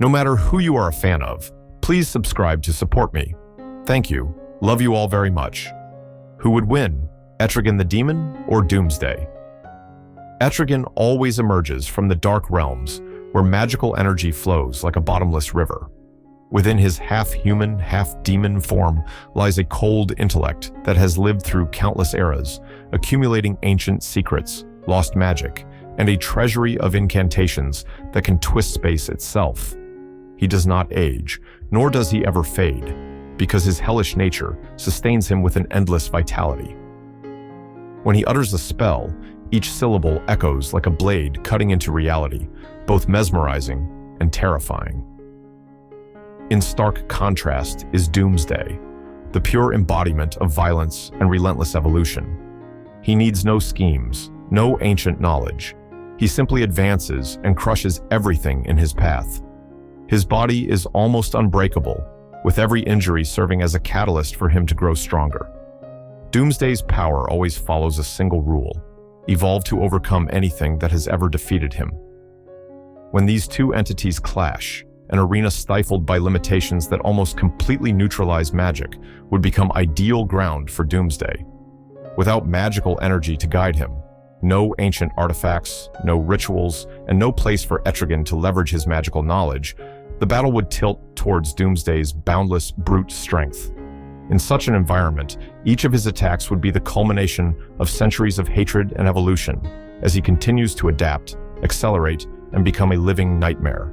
No matter who you are a fan of, please subscribe to support me. Thank you. Love you all very much. Who would win, Etrigan the demon or Doomsday? Etrigan always emerges from the dark realms where magical energy flows like a bottomless river. Within his half-human, half-demon form lies a cold intellect that has lived through countless eras, accumulating ancient secrets, lost magic, and a treasury of incantations that can twist space itself. He does not age, nor does he ever fade, because his hellish nature sustains him with an endless vitality. When he utters a spell, each syllable echoes like a blade cutting into reality, both mesmerizing and terrifying. In stark contrast is Doomsday, the pure embodiment of violence and relentless evolution. He needs no schemes, no ancient knowledge. He simply advances and crushes everything in his path. His body is almost unbreakable, with every injury serving as a catalyst for him to grow stronger. Doomsday's power always follows a single rule: evolve to overcome anything that has ever defeated him. When these two entities clash, an arena stifled by limitations that almost completely neutralize magic would become ideal ground for Doomsday. Without magical energy to guide him, no ancient artifacts, no rituals, and no place for Etrigan to leverage his magical knowledge, the battle would tilt towards Doomsday's boundless brute strength. In such an environment, each of his attacks would be the culmination of centuries of hatred and evolution, as he continues to adapt, accelerate, and become a living nightmare.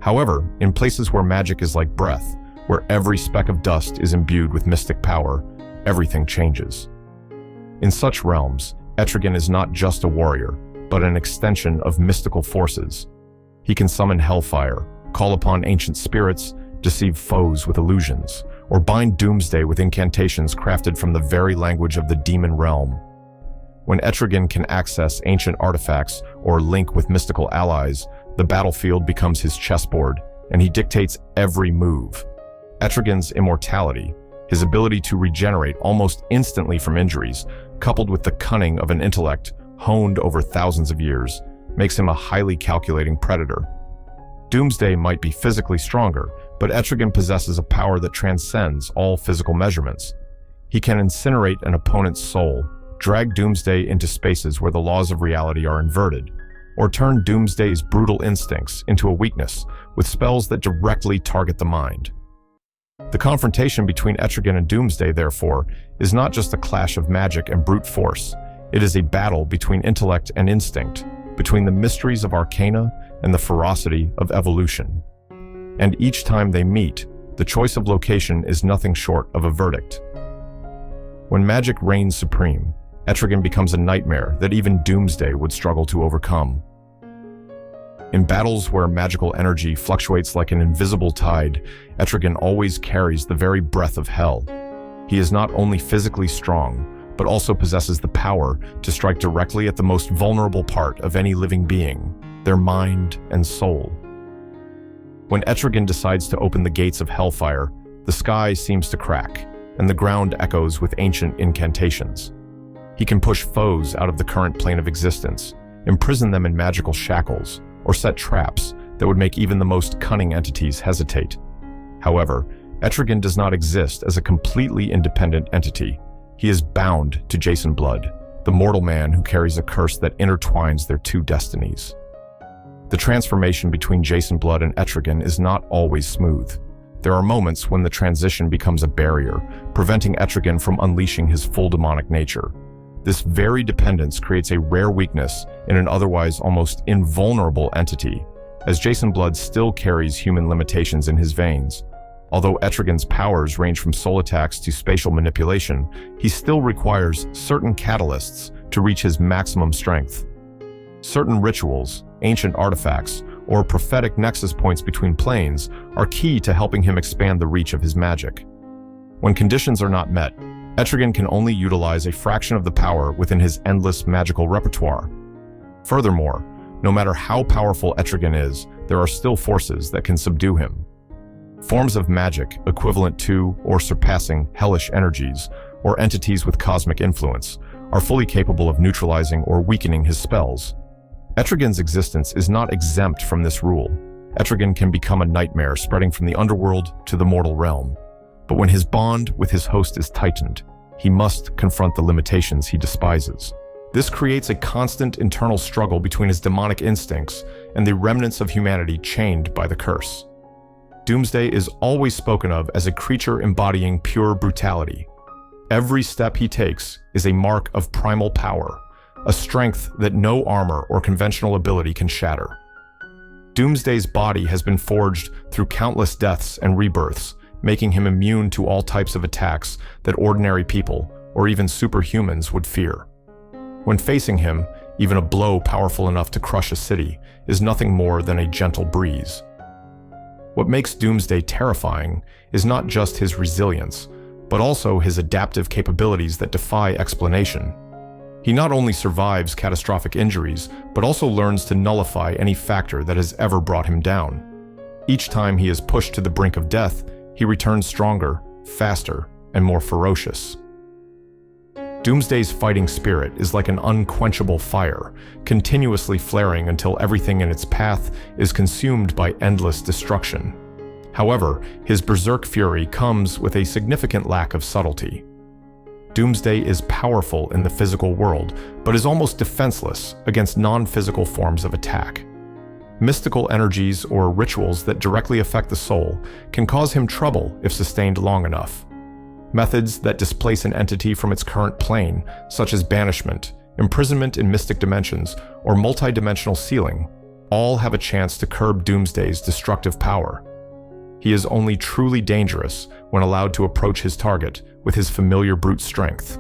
However, in places where magic is like breath, where every speck of dust is imbued with mystic power, everything changes. In such realms, Etrigan is not just a warrior, but an extension of mystical forces. He can summon hellfire, call upon ancient spirits, deceive foes with illusions, or bind Doomsday with incantations crafted from the very language of the demon realm. When Etrigan can access ancient artifacts or link with mystical allies, the battlefield becomes his chessboard, and he dictates every move. Etrigan's immortality, his ability to regenerate almost instantly from injuries, coupled with the cunning of an intellect honed over thousands of years, makes him a highly calculating predator. Doomsday might be physically stronger, but Etrigan possesses a power that transcends all physical measurements. He can incinerate an opponent's soul, drag Doomsday into spaces where the laws of reality are inverted, or turn Doomsday's brutal instincts into a weakness with spells that directly target the mind. The confrontation between Etrigan and Doomsday, therefore, is not just a clash of magic and brute force. It is a battle between intellect and instinct, between the mysteries of arcana and the ferocity of evolution. And each time they meet, the choice of location is nothing short of a verdict. When magic reigns supreme, Etrigan becomes a nightmare that even Doomsday would struggle to overcome. In battles where magical energy fluctuates like an invisible tide, Etrigan always carries the very breath of hell. He is not only physically strong, but also possesses the power to strike directly at the most vulnerable part of any living being, their mind and soul. When Etrigan decides to open the gates of hellfire, the sky seems to crack, and the ground echoes with ancient incantations. He can push foes out of the current plane of existence, imprison them in magical shackles, or set traps that would make even the most cunning entities hesitate. However, Etrigan does not exist as a completely independent entity. He is bound to Jason Blood, the mortal man who carries a curse that intertwines their two destinies. The transformation between Jason Blood and Etrigan is not always smooth. There are moments when the transition becomes a barrier, preventing Etrigan from unleashing his full demonic nature. This very dependence creates a rare weakness in an otherwise almost invulnerable entity, as Jason Blood still carries human limitations in his veins. Although Etrigan's powers range from soul attacks to spatial manipulation, he still requires certain catalysts to reach his maximum strength. Certain rituals, ancient artifacts, or prophetic nexus points between planes are key to helping him expand the reach of his magic. When conditions are not met, Etrigan can only utilize a fraction of the power within his endless magical repertoire. Furthermore, no matter how powerful Etrigan is, there are still forces that can subdue him. Forms of magic equivalent to or surpassing hellish energies, or entities with cosmic influence, are fully capable of neutralizing or weakening his spells. Etrigan's existence is not exempt from this rule. Etrigan can become a nightmare spreading from the underworld to the mortal realm. But when his bond with his host is tightened, he must confront the limitations he despises. This creates a constant internal struggle between his demonic instincts and the remnants of humanity chained by the curse. Doomsday is always spoken of as a creature embodying pure brutality. Every step he takes is a mark of primal power, a strength that no armor or conventional ability can shatter. Doomsday's body has been forged through countless deaths and rebirths, making him immune to all types of attacks that ordinary people, or even superhumans, would fear. When facing him, even a blow powerful enough to crush a city is nothing more than a gentle breeze. What makes Doomsday terrifying is not just his resilience, but also his adaptive capabilities that defy explanation. He not only survives catastrophic injuries, but also learns to nullify any factor that has ever brought him down. Each time he is pushed to the brink of death, he returns stronger, faster, and more ferocious. Doomsday's fighting spirit is like an unquenchable fire, continuously flaring until everything in its path is consumed by endless destruction. However, his berserk fury comes with a significant lack of subtlety. Doomsday is powerful in the physical world, but is almost defenseless against non-physical forms of attack. Mystical energies or rituals that directly affect the soul can cause him trouble if sustained long enough. Methods that displace an entity from its current plane, such as banishment, imprisonment in mystic dimensions, or multidimensional sealing, all have a chance to curb Doomsday's destructive power. He is only truly dangerous when allowed to approach his target with his familiar brute strength.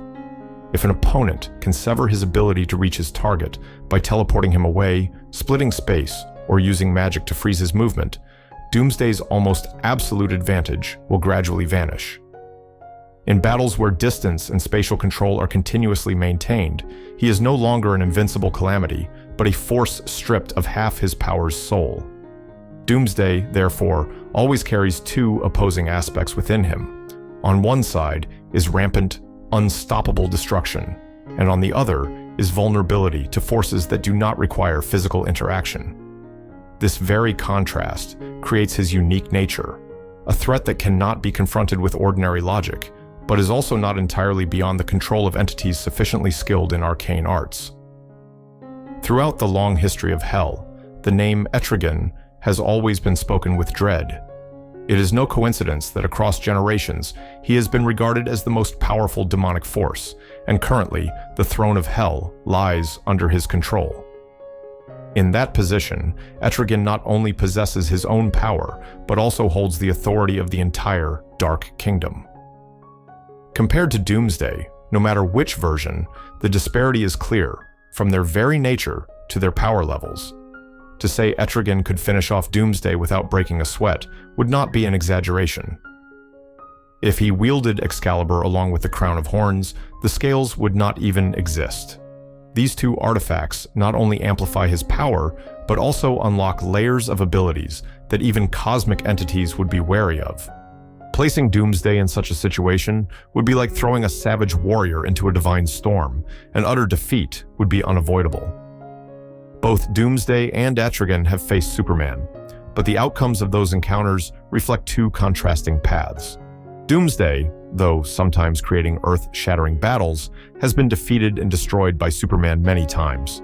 If an opponent can sever his ability to reach his target by teleporting him away, splitting space, or using magic to freeze his movement, Doomsday's almost absolute advantage will gradually vanish. In battles where distance and spatial control are continuously maintained, he is no longer an invincible calamity, but a force stripped of half his power's soul. Doomsday, therefore, always carries two opposing aspects within him. On one side is rampant, unstoppable destruction, and on the other is vulnerability to forces that do not require physical interaction. This very contrast creates his unique nature, a threat that cannot be confronted with ordinary logic, but is also not entirely beyond the control of entities sufficiently skilled in arcane arts. Throughout the long history of Hell, the name Etrigan has always been spoken with dread. It is no coincidence that across generations, he has been regarded as the most powerful demonic force, and currently, the throne of Hell lies under his control. In that position, Etrigan not only possesses his own power, but also holds the authority of the entire Dark Kingdom. Compared to Doomsday, no matter which version, the disparity is clear, from their very nature to their power levels. To say Etrigan could finish off Doomsday without breaking a sweat would not be an exaggeration. If he wielded Excalibur along with the Crown of Horns, the scales would not even exist. These two artifacts not only amplify his power, but also unlock layers of abilities that even cosmic entities would be wary of. Placing Doomsday in such a situation would be like throwing a savage warrior into a divine storm, and utter defeat would be unavoidable. Both Doomsday and Etrigan have faced Superman, but the outcomes of those encounters reflect two contrasting paths. Doomsday, though sometimes creating earth-shattering battles, has been defeated and destroyed by Superman many times.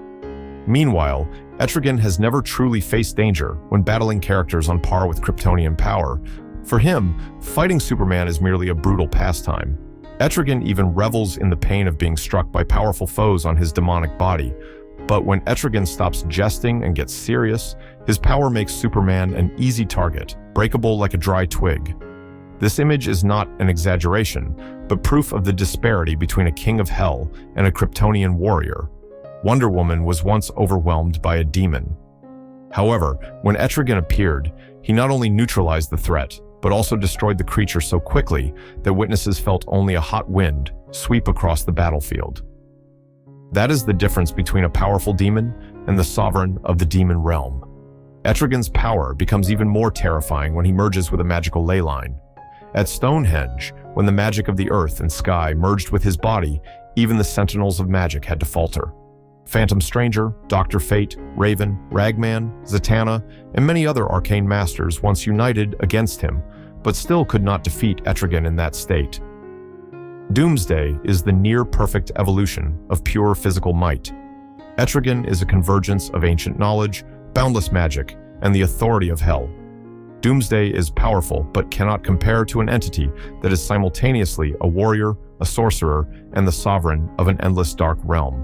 Meanwhile, Etrigan has never truly faced danger when battling characters on par with Kryptonian power. For him, fighting Superman is merely a brutal pastime. Etrigan even revels in the pain of being struck by powerful foes on his demonic body. But when Etrigan stops jesting and gets serious, his power makes Superman an easy target, breakable like a dry twig. This image is not an exaggeration, but proof of the disparity between a king of hell and a Kryptonian warrior. Wonder Woman was once overwhelmed by a demon. However, when Etrigan appeared, he not only neutralized the threat, but also destroyed the creature so quickly that witnesses felt only a hot wind sweep across the battlefield. That is the difference between a powerful demon and the sovereign of the demon realm. Etrigan's power becomes even more terrifying when he merges with a magical ley line. At Stonehenge, when the magic of the earth and sky merged with his body, even the sentinels of magic had to falter. Phantom Stranger, Dr. Fate, Raven, Ragman, Zatanna, and many other arcane masters once united against him, but still could not defeat Etrigan in that state. Doomsday is the near-perfect evolution of pure physical might. Etrigan is a convergence of ancient knowledge, boundless magic, and the authority of hell. Doomsday is powerful but cannot compare to an entity that is simultaneously a warrior, a sorcerer, and the sovereign of an endless dark realm.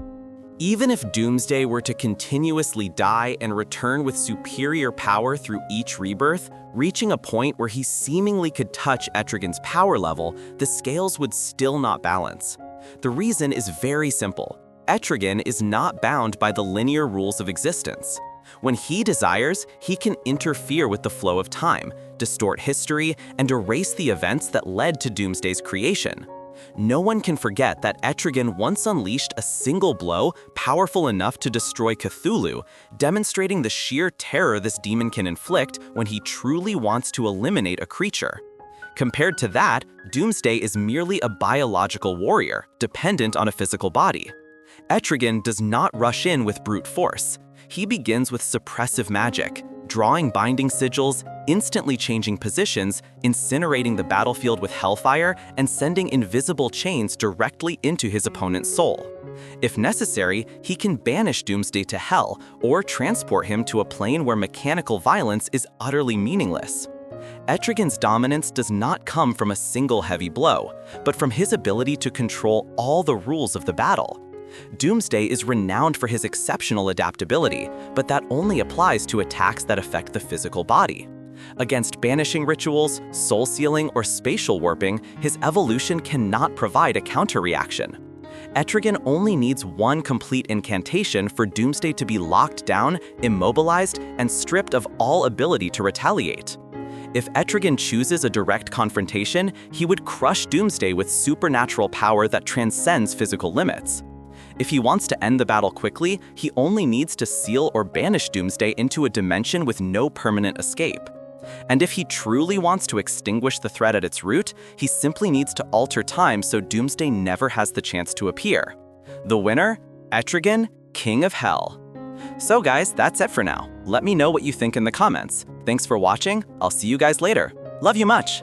Even if Doomsday were to continuously die and return with superior power through each rebirth, reaching a point where he seemingly could touch Etrigan's power level, the scales would still not balance. The reason is very simple. Etrigan is not bound by the linear rules of existence. When he desires, he can interfere with the flow of time, distort history, and erase the events that led to Doomsday's creation. No one can forget that Etrigan once unleashed a single blow powerful enough to destroy Cthulhu, demonstrating the sheer terror this demon can inflict when he truly wants to eliminate a creature. Compared to that, Doomsday is merely a biological warrior, dependent on a physical body. Etrigan does not rush in with brute force. He begins with suppressive magic, drawing binding sigils, instantly changing positions, incinerating the battlefield with hellfire, and sending invisible chains directly into his opponent's soul. If necessary, he can banish Doomsday to hell or transport him to a plane where mechanical violence is utterly meaningless. Etrigan's dominance does not come from a single heavy blow, but from his ability to control all the rules of the battle. Doomsday is renowned for his exceptional adaptability, but that only applies to attacks that affect the physical body. Against banishing rituals, soul sealing, or spatial warping, his evolution cannot provide a counter-reaction. Etrigan only needs one complete incantation for Doomsday to be locked down, immobilized, and stripped of all ability to retaliate. If Etrigan chooses a direct confrontation, he would crush Doomsday with supernatural power that transcends physical limits. If he wants to end the battle quickly, he only needs to seal or banish Doomsday into a dimension with no permanent escape. And if he truly wants to extinguish the threat at its root, he simply needs to alter time so Doomsday never has the chance to appear. The winner? Etrigan, King of Hell. So guys, that's it for now. Let me know what you think in the comments. Thanks for watching. I'll see you guys later. Love you much.